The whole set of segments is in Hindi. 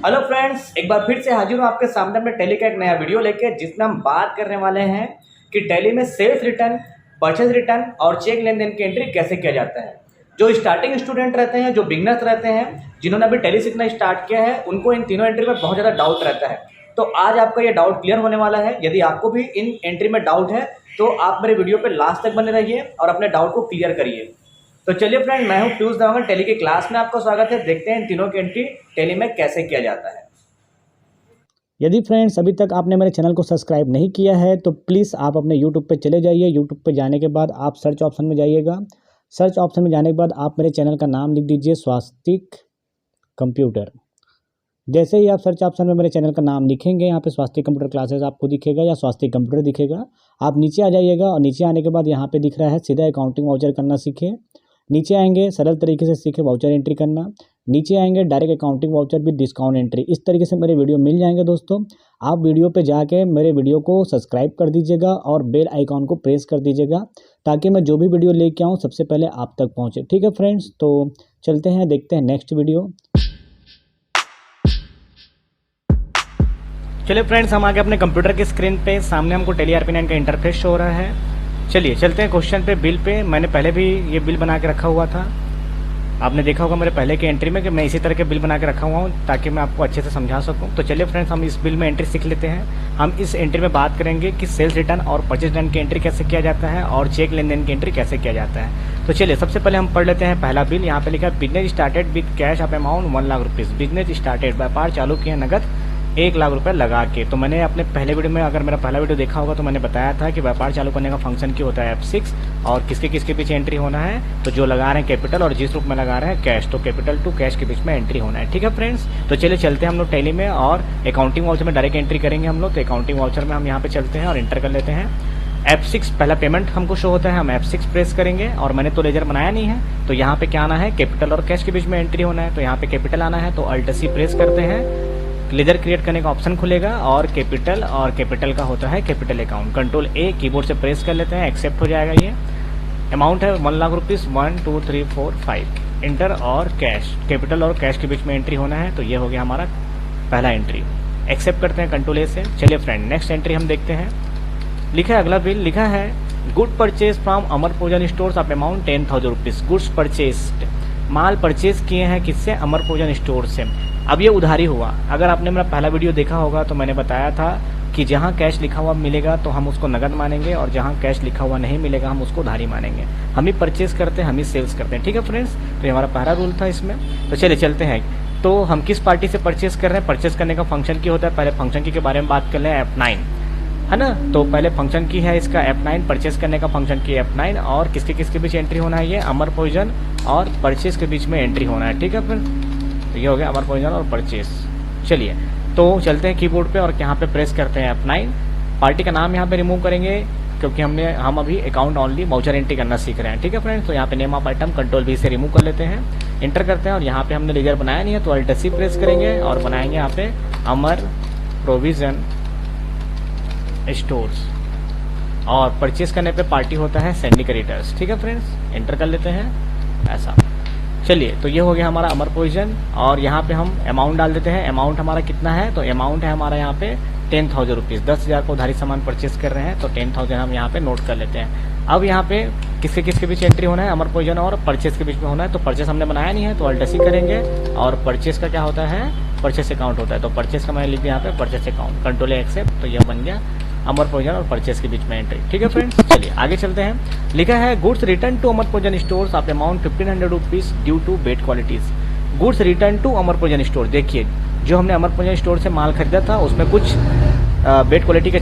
हेलो फ्रेंड्स, एक बार फिर से हाजिर हूँ आपके सामने अपने टैली का एक नया वीडियो लेके, जिसमें हम बात करने वाले हैं कि टैली में सेल्स रिटर्न, परचेज रिटर्न और चेक लेन देन की एंट्री कैसे किया जाता है। जो स्टार्टिंग स्टूडेंट रहते हैं, जो बिगनर्स रहते हैं, जिन्होंने अभी टैली सीखना स्टार्ट किया है, उनको इन तीनों एंट्री में बहुत ज़्यादा डाउट रहता है। तो आज आपका ये डाउट क्लियर होने वाला है। यदि आपको भी इन एंट्री में डाउट है तो आप मेरे वीडियो पर लास्ट तक बने रहिए और अपने डाउट को क्लियर करिए। तो चलिए फ्रेंड, मैं हूं पीयूष देवांगन, टैली की क्लास में आपका स्वागत है। देखते हैं इन तीनों की एंट्री टैली में कैसे किया जाता है। यदि फ्रेंड्स अभी तक आपने मेरे चैनल को सब्सक्राइब नहीं किया है तो प्लीज़ आप अपने यूट्यूब पे चले जाइए। यूट्यूब पे जाने के बाद आप सर्च ऑप्शन में जाइएगा। सर्च ऑप्शन में जाने के बाद आप मेरे चैनल का नाम लिख दीजिए, स्वास्तिक कंप्यूटर। जैसे ही आप सर्च ऑप्शन में मेरे चैनल का नाम लिखेंगे, यहाँ पे स्वास्तिक कंप्यूटर क्लासेस आपको दिखेगा या स्वास्तिक कंप्यूटर दिखेगा। आप नीचे आ जाइएगा और नीचे आने के बाद यहाँ पे दिख रहा है सीधा अकाउंटिंग वाउचर करना सीखे। नीचे आएंगे सरल तरीके से सीखे वाउचर एंट्री करना। नीचे आएंगे direct accounting voucher with discount entry. इस तरीके से मेरे वीडियो मिल जाएंगे दोस्तों। आप वीडियो पे जाके मेरे वीडियो को सब्सक्राइब कर दीजिएगा और बेल आइकॉन को प्रेस कर दीजिएगा, ताकि मैं जो भी वीडियो लेके आऊँ सबसे पहले आप तक पहुँचे। ठीक है फ्रेंड्स, तो चलते हैं, देखते हैं नेक्स्ट वीडियो। चलिए फ्रेंड्स, हम आगे अपने कंप्यूटर की स्क्रीन पे, सामने हमको टैली RP9 का इंटरफेस शो हो रहा है। चलिए चलते हैं क्वेश्चन पे, बिल पे। मैंने पहले भी ये बिल बना के रखा हुआ था। आपने देखा होगा मेरे पहले के एंट्री में कि मैं इसी तरह के बिल बना के रखा हुआ हूँ, ताकि मैं आपको अच्छे से समझा सकूँ। तो चलिए फ्रेंड्स, हम इस बिल में एंट्री सीख लेते हैं। हम इस एंट्री में बात करेंगे कि सेल्स रिटर्न और परचेज रिटर्न की एंट्री कैसे किया जाता है और चेक लेन देन की एंट्री कैसे किया जाता है। तो चलिए सबसे पहले हम पढ़ लेते हैं पहला बिल। यहाँ पे लिखा है business started with cash of amount 1 lakh rupees. Business started, व्यापार चालू किए नगद 1 लाख रुपए लगा के। तो मैंने अपने पहले वीडियो में, अगर मेरा पहला वीडियो देखा होगा तो मैंने बताया था कि व्यापार चालू करने का फंक्शन क्या होता है, F6, और किसके किसके पीछे एंट्री होना है। तो जो लगा रहे हैं कैपिटल और जिस रूप में लगा रहे हैं कैश, तो कैपिटल टू कैश के बीच में एंट्री होना है। ठीक है फ्रेंड्स, तो चलिए चलते हैं हम लोग टैली में और अकाउंटिंग वाउचर में डायरेक्ट एंट्री करेंगे हम लोग। तो अकाउंटिंग वाउचर में हम यहाँ पे चलते हैं और एंटर कर लेते हैं। F6 पहला पेमेंट हमको शो होता है, हम F6 प्रेस करेंगे। और मैंने तो लेजर बनाया नहीं है, तो यहाँ पे क्या आना है, कैपिटल और कैश के बीच में एंट्री होना है। तो यहाँ पे कैपिटल आना है, तो Alt+C प्रेस करते हैं। लेजर क्रिएट करने का ऑप्शन खुलेगा और कैपिटल का होता है कैपिटल अकाउंट। Ctrl+A कीबोर्ड से प्रेस कर लेते हैं, एक्सेप्ट हो जाएगा। ये अमाउंट है 1 लाख रुपीज़, 1 2 3 4 5। इंटर और कैश, कैपिटल और कैश के बीच में एंट्री होना है। तो ये हो गया हमारा पहला एंट्री। एक्सेप्ट करते हैं Ctrl+A से। चलिए फ्रेंड, नेक्स्ट एंट्री हम देखते हैं। लिखा है अगला बिल, लिखा है गुड परचेज फ्रॉम अमर पूजन stores of amount 10,000 rupees. Goods purchase, mall purchase किए हैं किससे, अमर पूजन स्टोर से। अब ये उधारी हुआ। अगर आपने मेरा पहला वीडियो देखा होगा तो मैंने बताया था कि जहाँ कैश लिखा हुआ मिलेगा तो हम उसको नगद मानेंगे, और जहाँ कैश लिखा हुआ नहीं मिलेगा हम उसको उधारी मानेंगे। हम ही परचेज करते हैं, हम ही सेल्स करते हैं। ठीक है फ्रेंड्स, तो ये हमारा पहला रूल था इसमें। तो चलिए चलते हैं। तो हम किस पार्टी से परचेज कर रहे हैं, परचेज करने का फंक्शन की होता है। पहले फंक्शन की के बारे में बात कर लें, F9 है ना। तो पहले फंक्शन की है इसका F9, परचेज करने का फंक्शन की F9, और किसके किसके बीच एंट्री होना है, ये अमर प्रोविजन और परचेज के बीच में एंट्री होना है। ठीक है फिर, तो ये हो गया अमर प्रोविजन और परचेज। चलिए तो चलते हैं कीबोर्ड पे और यहाँ पे प्रेस करते हैं F9। पार्टी का नाम यहाँ पे रिमूव करेंगे, क्योंकि हम अभी अकाउंट ओनली वाउचर एंट्री करना सीख रहे हैं। ठीक है फ्रेंड्स, तो यहाँ पे नेम ऑफ आइटम Ctrl+V से रिमूव कर लेते हैं, इंटर करते हैं। और यहाँ पे हमने लेजर बनाया नहीं है, तो Alt+C प्रेस करेंगे और बनाएंगे यहाँ पे अमर प्रोविजन स्टोर्स। और परचेज करने पे पार्टी होता है सेंडिंग क्रेडिटर्स। ठीक है फ्रेंड्स, एंटर कर लेते हैं ऐसा। चलिए, तो ये हो गया हमारा अमर प्रोविजन, और यहाँ पे हम अमाउंट डाल देते हैं। अमाउंट हमारा कितना है, तो अमाउंट है हमारा यहाँ पे 10,000 रुपीज़। 10,000 को उधारी सामान परचेज कर रहे हैं, तो 10,000 हम यहाँ पे नोट कर लेते हैं। अब यहाँ पे किसके किसके बीच एंट्री होना है, अमर प्रोविजन और परचेज के बीच में होना है। तो परचेज हमने बनाया नहीं है, तो Alt+C करेंगे, और परचेज का क्या होता है, परचेज अकाउंट होता है। तो परचेज का मैंने लिख दिया यहाँ पे परचेज अकाउंट, Ctrl+A एक्सेप्ट। तो यह बन गया अमर प्रोविजन और परचेज के बीच में एंट्री। ठीक है फ्रेंड्स, चलिए आगे चलते हैं। लिखा है goods return to Amar provision stores of amount 1500 rupees due to bad qualities. Goods return to Amar provision store, देखिए जो हमने अमर प्रोविजन स्टोर से माल खरीदा था उसमें कुछ बेड क्वालिटी के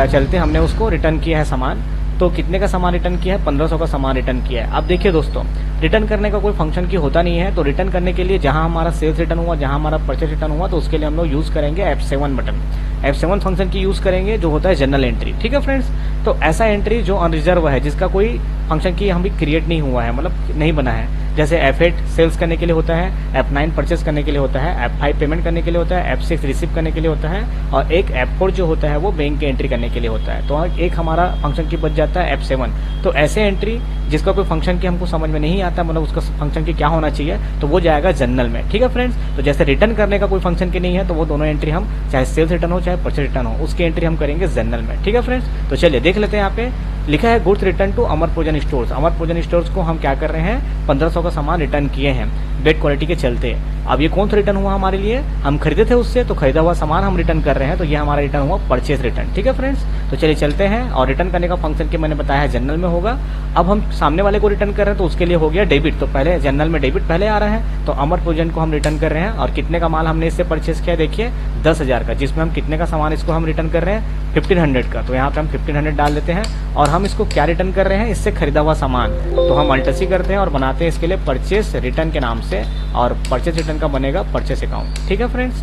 चलते हमने उसको रिटर्न किया है सामान। तो कितने का सामान रिटर्न किया है, 1500 का सामान रिटर्न किया है। अब देखिए दोस्तों, रिटर्न करने का कोई फंक्शन की होता नहीं है। तो रिटर्न करने के लिए जहां हमारा सेल्स रिटर्न हुआ, जहां हमारा परचेज रिटर्न हुआ, तो उसके लिए हम लोग यूज़ करेंगे F7 बटन। F7 फंक्शन की यूज़ करेंगे, जो होता है जनरल एंट्री। ठीक है फ्रेंड्स, तो ऐसा एंट्री जो अनरिजर्व है, जिसका कोई फंक्शन की हम भी क्रिएट नहीं हुआ है, मतलब नहीं बना है। जैसे F8 सेल्स करने के लिए होता है, F9 परचेज करने के लिए होता है, F5 पेमेंट करने के लिए होता है, F6 रिसीव करने के लिए होता है, और एक F4 जो होता है वो बैंक की एंट्री करने के लिए होता है। तो एक हमारा फंक्शन की बच जाता है F7। तो ऐसे एंट्री जिसका कोई फंक्शन की हमको समझ में नहीं आता, मतलब उसका फंक्शन की क्या होना चाहिए, तो वो जाएगा जनरल में। ठीक है फ्रेंड्स, तो जैसे रिटर्न करने का कोई फंक्शन की नहीं है तो वो दोनों एंट्री हम, चाहे सेल्स रिटर्न हो चाहे परचेज रिटर्न हो, उसकी एंट्री हम करेंगे जनरल में। ठीक है फ्रेंड्स, तो चलिए देख लेते हैं। यहाँ पे लिखा है goods return to Amar provision stores. Amar provision stores को हम क्या कर रहे हैं, 1500 का सामान रिटर्न किए हैं बेड क्वालिटी के चलते। अब ये कौन सा रिटर्न हुआ हमारे लिए, हम खरीदे थे उससे, तो खरीदा हुआ सामान हम रिटर्न कर रहे हैं, तो ये हमारा रिटर्न हुआ परचेज रिटर्न। ठीक है फ्रेंड्स, तो चलिए चलते हैं। और रिटर्न करने का फंक्शन के मैंने बताया है जनरल में होगा। अब हम सामने वाले को रिटर्न कर रहे हैं तो उसके लिए हो गया डेबिट, तो पहले जनरल में डेबिट पहले आ रहा है, तो अमर प्रोविजन को हम रिटर्न कर रहे हैं। और कितने का माल हमने इससे परचेज किया, देखिए 10,000 का, जिसमें हम कितने का सामान इसको हम रिटर्न कर रहे हैं, 1500 का। तो यहाँ पे हम 1500 डाल देते हैं। और हम इसको क्या रिटर्न कर रहे हैं, इससे खरीदा हुआ सामान, तो हम अल्टसी करते हैं और बनाते हैं इसके लिए परचेस रिटर्न के नाम से, और परचेस रिटर्न का बनेगा परचेस अकाउंट। ठीक है फ्रेंड्स,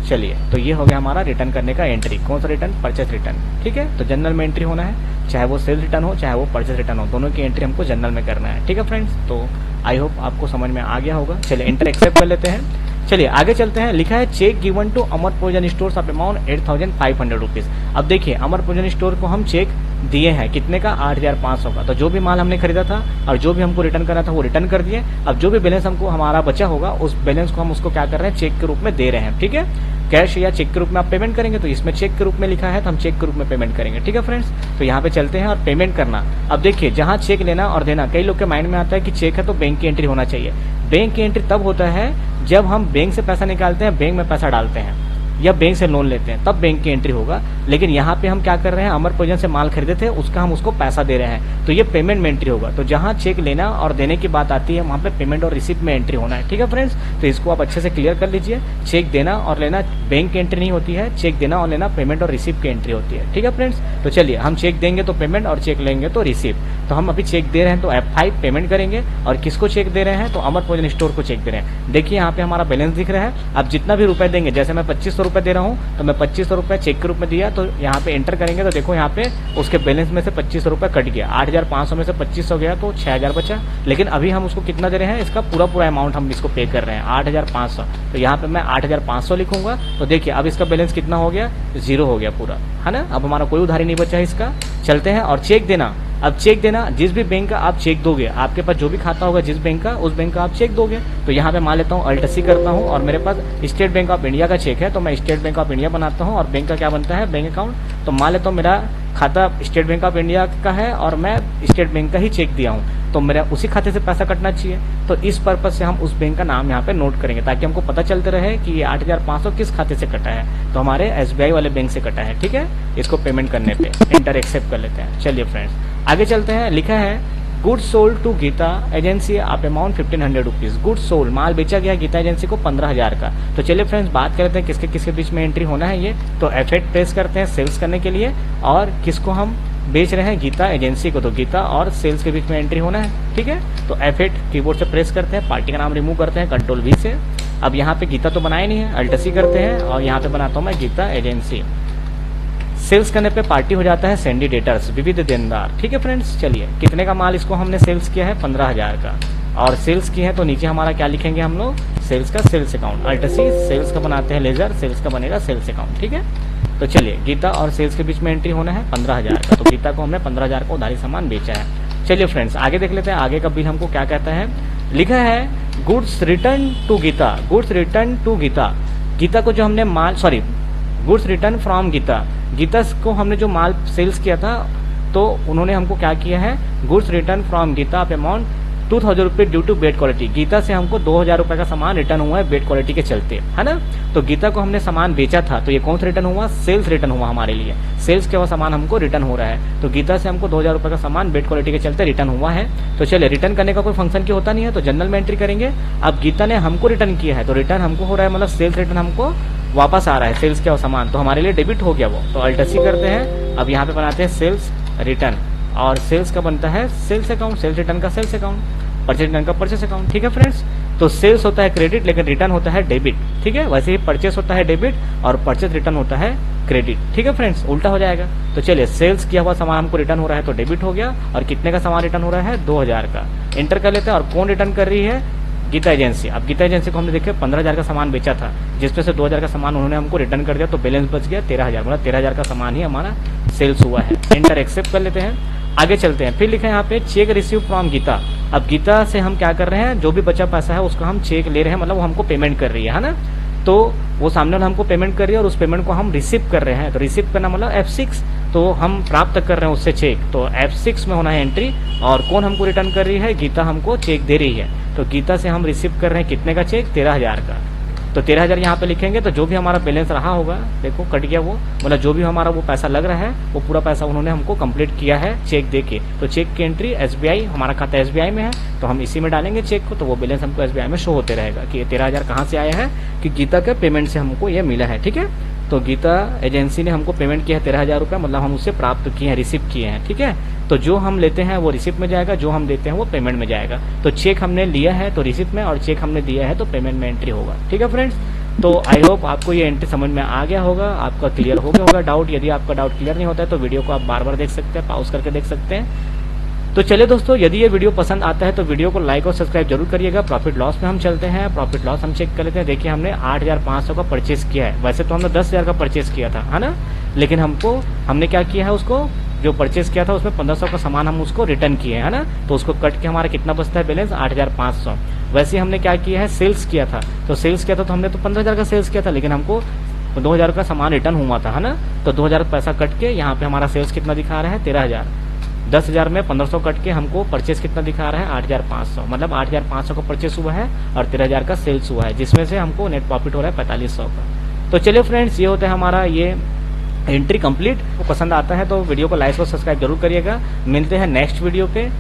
चलिए तो ये हो गया हमारा रिटर्न करने का एंट्री। कौन सा रिटर्न, परचेस रिटर्न। ठीक है, तो जनरल में एंट्री होना है, चाहे वो सेल्स रिटर्न हो चाहे वो परचेस रिटर्न हो, दोनों की एंट्री हमको जनरल में करना है। ठीक है फ्रेंड्स, तो आई होप आपको समझ में आ गया होगा। चलिए एंटर एक्सेप्ट कर लेते हैं। चलिए आगे चलते हैं। लिखा है cheque given to Amar provision stores of amount 8500 rupees. अब देखिए अमर प्रोविजन स्टोर को हम चेक दिए हैं कितने का, 8500 का। तो जो भी माल हमने खरीदा था और जो भी हमको रिटर्न करना था वो रिटर्न कर दिए। अब जो भी बैलेंस हमको हमारा बचा होगा उस बैलेंस को हम उसको क्या कर रहे हैं, चेक के रूप में दे रहे हैं। ठीक है, कैश या चेक के रूप में आप पेमेंट करेंगे, तो इसमें चेक के रूप में लिखा है तो हम चेक के रूप में पेमेंट करेंगे। ठीक है फ्रेंड्स, तो यहाँ पे चलते हैं और पेमेंट करना। अब देखिए जहाँ चेक लेना और देना, कई लोग के माइंड में आता है कि चेक है तो बैंक की एंट्री होना चाहिए। बैंक की एंट्री तब होता है जब हम बैंक से पैसा निकालते हैं, बैंक में पैसा डालते हैं या बैंक से लोन लेते हैं, तब बैंक की एंट्री होगा। लेकिन यहाँ पे हम क्या कर रहे हैं, अमर प्रोविजन से माल खरीदे थे उसका हम उसको पैसा दे रहे हैं, तो ये पेमेंट में एंट्री होगा। तो जहाँ चेक लेना और देने की बात आती है वहाँ पे पेमेंट और रिसीप्ट में एंट्री होना है। ठीक है फ्रेंड्स, तो इसको आप अच्छे से क्लियर कर लीजिए। चेक देना और लेना बैंक की एंट्री नहीं होती है, चेक देना और लेना पेमेंट और रिसीप्ट की एंट्री होती है। ठीक है फ्रेंड्स, तो चलिए हम चेक देंगे तो पेमेंट और चेक लेंगे तो रिसीप्ट। तो हम अभी चेक दे रहे हैं तो F5 पेमेंट करेंगे। और किसको चेक दे रहे हैं, तो अमर प्रोविजन स्टोर को चेक दे रहे हैं। देखिए यहाँ पे हमारा बैलेंस दिख रहा है। अब जितना भी रुपए देंगे, जैसे मैं 2500 रुपए दे रहा हूँ तो मैं 2500 रुपए चेक के रूप में दिया, तो यहाँ पे एंटर करेंगे तो देखो यहाँ पे उसके बैलेंस में से 2500 रुपए कट गया। 8500 में से 2500 गया तो 6000 बचा। लेकिन अभी हम उसको कितना दे रहे हैं, इसका पूरा अमाउंट हम इसको पे कर रहे हैं 8500। तो यहाँ पे मैं 8500 लिखूंगा, तो देखिए अब इसका बैलेंस कितना हो गया, 0 हो गया पूरा, है ना। अब हमारा कोई उधारी नहीं बचा है इसका। चलते हैं और चेक देना। अब चेक देना, जिस भी बैंक का आप चेक दोगे, आपके पास जो भी खाता होगा जिस बैंक का, उस बैंक का आप चेक दोगे। तो यहाँ पे मान लेता हूँ अल्टसी करता हूँ और मेरे पास स्टेट बैंक ऑफ इंडिया का चेक है, तो मैं स्टेट बैंक ऑफ इंडिया बनाता हूँ। और बैंक का क्या बनता है, बैंक अकाउंट। तो मान लेता हूँ मेरा खाता स्टेट बैंक ऑफ इंडिया का है और मैं स्टेट बैंक का ही चेक दिया हूँ, तो मेरा उसी खाते से पैसा कटना चाहिए। तो इस पर्पज से हम उस बैंक का नाम यहाँ पे नोट करेंगे ताकि हमको पता चलते रहे कि ये 8500 किस खाते से कटा है, तो हमारे SBI वाले बैंक से कटा है। ठीक है, इसको पेमेंट करने पे एंटर एक्सेप्ट कर लेते हैं। चलिए फ्रेंड्स आगे चलते हैं। लिखा है goods sold to Geeta agency आप अमाउंट 1500 रुपीज। गुड्स सोल्ड, माल बेचा गया गीता एजेंसी को 15000 का। तो चलिए फ्रेंड्स बात करते हैं किसके किसके बीच में एंट्री होना है ये। तो F8 प्रेस करते हैं सेल्स करने के लिए, और किसको हम बेच रहे हैं, गीता एजेंसी को, तो गीता और सेल्स के बीच में एंट्री होना है। ठीक है, तो F8 कीबोर्ड से प्रेस करते हैं, पार्टी का नाम रिमूव करते हैं कंट्रोल V से। अब यहाँ पे गीता तो बनाया नहीं है, अल्टसी करते हैं और यहाँ पे बनाता हूँ मैं गीता एजेंसी। सेल्स करने पे पार्टी हो जाता है सेंडी डेटर्स, विविध देनदार। ठीक है फ्रेंड्स, चलिए कितने का माल इसको हमने सेल्स किया है, 15000 का। और सेल्स की है तो नीचे हमारा क्या लिखेंगे हम लोग, सेल्स का सेल्स अकाउंट। अल्टसी सेल्स का बनाते हैं लेजर, सेल्स का बनेगा सेल्स अकाउंट। ठीक है, तो चलिए गीता और सेल्स के बीच में एंट्री होना है 15000 का। तो गीता को हमने 15000 का उधारी सामान बेचा है। चलिए फ्रेंड्स आगे देख लेते हैं आगे का बिल हमको क्या कहता है। लिखा है goods return to Geeta. Goods return to Geeta, Geeta को जो हमने माल, sorry goods return from Geeta, Geeta को हमने जो माल सेल्स किया था तो उन्होंने हमको क्या किया है, goods return from Geeta of amount 2000 रुपये due to bad quality. Geeta से हमको 2000 रुपये का सामान रिटर्न हुआ है बेड क्वालिटी के चलते, है ना। तो गीता को हमने सामान बेचा था, तो ये कौन सा रिटर्न हुआ, सेल्स रिटर्न हुआ हमारे लिए। सेल्स के वो सामान हमको रिटर्न हो रहा है, तो गीता से हमको 2000 रुपये का सामान बेड क्वालिटी के चलते रिटर्न हुआ है। तो चलिए रिटर्न करने का कोई फंक्शन की होता नहीं है, तो जनरल में एंट्री करेंगे। अब गीता ने हमको रिटर्न किया है तो रिटर्न हमको हो रहा है, मतलब सेल्स रिटर्न हमको वापस आ रहा है, सेल्स का सामान, तो हमारे लिए डेबिट हो गया वो। तो अल्टसी करते हैं, अब यहाँ पे बनाते हैं सेल्स रिटर्न, और सेल्स का बनता है सेल्स अकाउंट, सेल्स रिटर्न का सेल्स अकाउंट, परचेज रिटर्न का परचेस अकाउंट। ठीक है फ्रेंड्स, तो सेल्स होता है क्रेडिट लेकिन रिटर्न होता है डेबिट। ठीक है, वैसे ही परचेस होता है डेबिट और परचेस रिटर्न होता है क्रेडिट। ठीक है फ्रेंड्स, उल्टा हो जाएगा। तो चलिए सेल्स किया हुआ सामान हमको रिटर्न हो रहा है तो डेबिट हो गया, और कितने का सामान रिटर्न हो रहा है, 2000 का। एंटर कर लेते हैं, और कौन रिटर्न कर रही है, गीता एजेंसी। अब गीता एजेंसी को हमने देखे 15000 का सामान बेचा था, जिसमें से 2000 का सामान उन्होंने हमको रिटर्न कर दिया, तो बैलेंस बच गया 13000, मतलब 13000 का सामान ही हमारा सेल्स हुआ है। एंटर एक्सेप्ट कर लेते हैं। आगे चलते हैं, फिर लिखा है यहाँ पे चेक रिसीव फ्रॉम गीता। अब गीता से हम क्या कर रहे हैं, जो भी बचा पैसा है उसका हम चेक ले रहे हैं, मतलब वो हमको पेमेंट कर रही है ना। तो वो सामने वाला हमको पेमेंट कर रही है और उस पेमेंट को हम रिसीव कर रहे हैं। तो रिसीव करना मतलब F6, तो हम प्राप्त कर रहे हैं उससे चेक, तो F6 में होना है एंट्री। और कौन हमको रिटर्न कर रही है, गीता हमको चेक दे रही है। तो गीता से हम रिसीव कर रहे हैं कितने का चेक, 13,000 का। तो 13,000 यहाँ पे लिखेंगे, तो जो भी हमारा बैलेंस रहा होगा, देखो कट गया वो, मतलब जो भी हमारा वो पैसा लग रहा है वो पूरा पैसा उन्होंने हमको कंप्लीट किया है चेक दे के। तो चेक की एंट्री SBI, हमारा खाता SBI में है, तो हम इसी में डालेंगे चेक को, तो वो बैलेंस हमको SBI में शो होते रहेगा कि ये 13,000 कहाँ से आया है, कि गीता के पेमेंट से हमको ये मिला है। ठीक है, तो गीता एजेंसी ने हमको पेमेंट किया है 13,000 रुपये, मतलब हम उससे प्राप्त किए हैं, रिसीव किए हैं। ठीक है, तो जो हम लेते हैं वो रिसिप्ट में जाएगा, जो हम देते हैं वो पेमेंट में जाएगा। तो चेक हमने लिया है तो रिसिप्ट में, और चेक हमने दिया है तो पेमेंट में एंट्री होगा। ठीक है फ्रेंड्स, तो आई होप आपको ये एंट्री समझ में आ गया होगा, आपका क्लियर हो गया होगा डाउट। यदि आपका डाउट क्लियर नहीं होता है तो वीडियो को आप बार बार देख सकते हैं, पॉज करके देख सकते हैं। तो चलिए दोस्तों, यदि ये वीडियो पसंद आता है तो वीडियो को लाइक और सब्सक्राइब जरूर करिएगा। प्रॉफिट लॉस में हम चलते हैं, प्रॉफिट लॉस हम चेक कर लेते हैं। देखिए हमने 8,500 का परचेस किया है, वैसे तो हमने 10,000 का परचेस किया था, है ना, लेकिन हमने क्या किया है, उसको जो परचेस किया था उसमें 1500 का सामान हम उसको रिटर्न किए, है ना। तो उसको कट के हमारा कितना बचता है बैलेंस, 8,500। वैसे हमने क्या किया है, सेल्स किया था, तो सेल्स किया था तो हमने तो 15,000 का सेल्स किया था, लेकिन हमको 2,000 का सामान रिटर्न हुआ था, है ना। तो 2,000 पैसा कट के यहाँ पे हमारा सेल्स कितना दिखा रहा है, 13,000। 10,000 में 1500 कट के हमको परचेस कितना दिखा रहा है, 8,500, मतलब 8,500 का परचेस हुआ है और 13,000 का सेल्स हुआ है, जिसमें से हमको नेट प्रॉफिट हो रहा है 4,500 का। तो चलिए फ्रेंड्स, ये होता है हमारा ये एंट्री कंप्लीट। पसंद आता है तो वीडियो को लाइक और सब्सक्राइब जरूर करिएगा। मिलते हैं नेक्स्ट वीडियो पे।